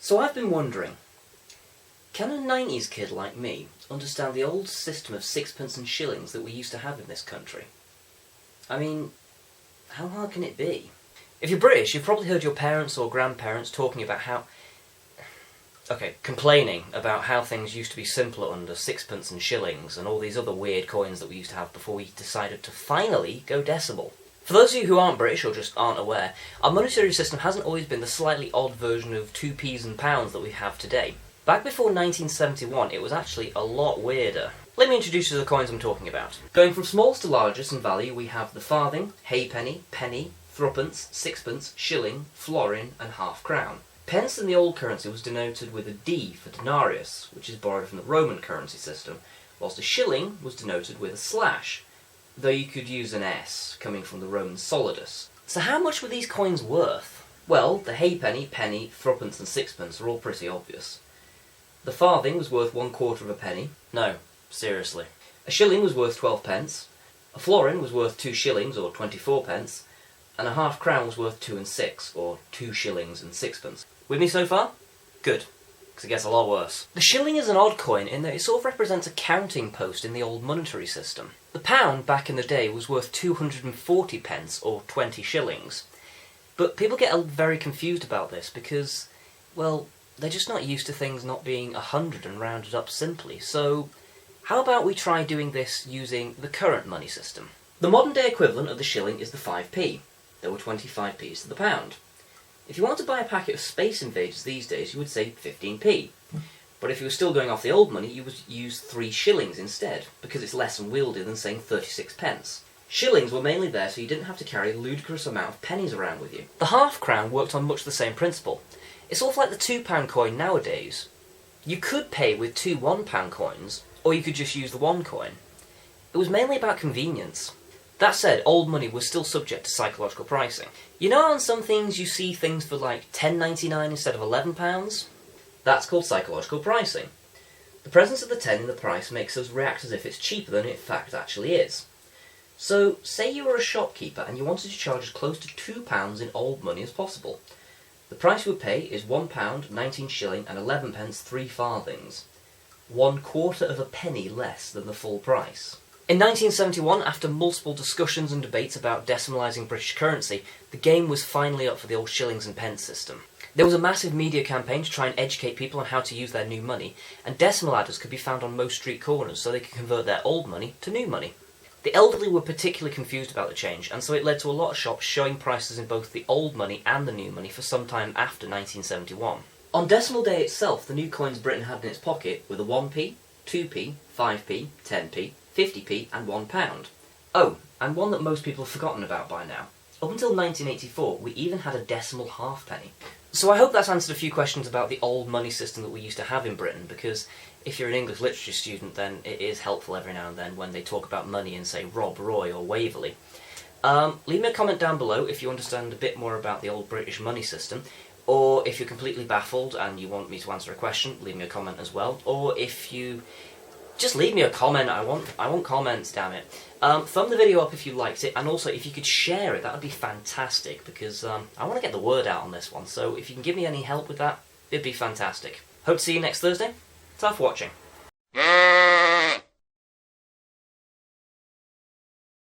So I've been wondering, can a 90s kid like me understand the old system of sixpence and shillings that we used to have in this country? I mean, how hard can it be? If you're British, you've probably heard your parents or grandparents talking about complaining about how things used to be simpler under sixpence and shillings and all these other weird coins that we used to have before we decided to finally go decimal. For those of you who aren't British or just aren't aware, our monetary system hasn't always been the slightly odd version of 2p's and pounds that we have today. Back before 1971, it was actually a lot weirder. Let me introduce you to the coins I'm talking about. Going from smallest to largest in value, we have the farthing, halfpenny, penny, threepence, sixpence, shilling, florin, and half crown. Pence in the old currency was denoted with a D for denarius, which is borrowed from the Roman currency system, whilst a shilling was denoted with a slash, though you could use an S, coming from the Roman solidus. So how much were these coins worth? Well, the halfpenny, penny, threepence and sixpence are all pretty obvious. The farthing was worth 1/4 of a penny. No, seriously. A shilling was worth 12 pence, a florin was worth 2 shillings, or 24 pence, and a half crown was worth 2 and 6, or 2 shillings and sixpence. With me so far? Good, because it gets a lot worse. The shilling is an odd coin in that it sort of represents a counting post in the old monetary system. The pound back in the day was worth 240 pence, or 20 shillings. But people get very confused about this because, well, they're just not used to things not being 100 and rounded up simply. So how about we try doing this using the current money system? The modern day equivalent of the shilling is the 5p. There were 25p's to the pound. If you want to buy a packet of Space Invaders these days, you would say 15p. But if you were still going off the old money, you would use 3 shillings instead, because it's less unwieldy than saying 36 pence. Shillings were mainly there so you didn't have to carry a ludicrous amount of pennies around with you. The half crown worked on much the same principle. It's sort of like the £2 coin nowadays. You could pay with 2 £1 coins, or you could just use the 1 coin. It was mainly about convenience. That said, old money was still subject to psychological pricing. You know on some things you see things for like £10.99 instead of £11? That's called psychological pricing. The presence of the 10 in the price makes us react as if it's cheaper than it in fact actually is. So, say you were a shopkeeper and you wanted to charge as close to £2 in old money as possible. The price you would pay is £1, 19 shilling and 11 pence 3 farthings. 1/4 of a penny less than the full price. In 1971, after multiple discussions and debates about decimalising British currency, the game was finally up for the old shillings and pence system. There was a massive media campaign to try and educate people on how to use their new money, and decimal adders could be found on most street corners so they could convert their old money to new money. The elderly were particularly confused about the change, and so it led to a lot of shops showing prices in both the old money and the new money for some time after 1971. On decimal day itself, the new coins Britain had in its pocket were the 1p, 2p, 5p, 10p, 50p and £1. Oh, and one that most people have forgotten about by now. Up until 1984, we even had a decimal halfpenny. So I hope that's answered a few questions about the old money system that we used to have in Britain, because if you're an English literature student, then it is helpful every now and then when they talk about money in, say, Rob Roy or Waverley. Leave me a comment down below if you understand a bit more about the old British money system, or if you're completely baffled and you want me to answer a question, leave me a comment as well, or if you... just leave me a comment, I want comments, damn it. Thumb the video up if you liked it, and also if you could share it, that would be fantastic, because I want to get the word out on this one, so if you can give me any help with that, it'd be fantastic. Hope to see you next Thursday. Thanks for watching.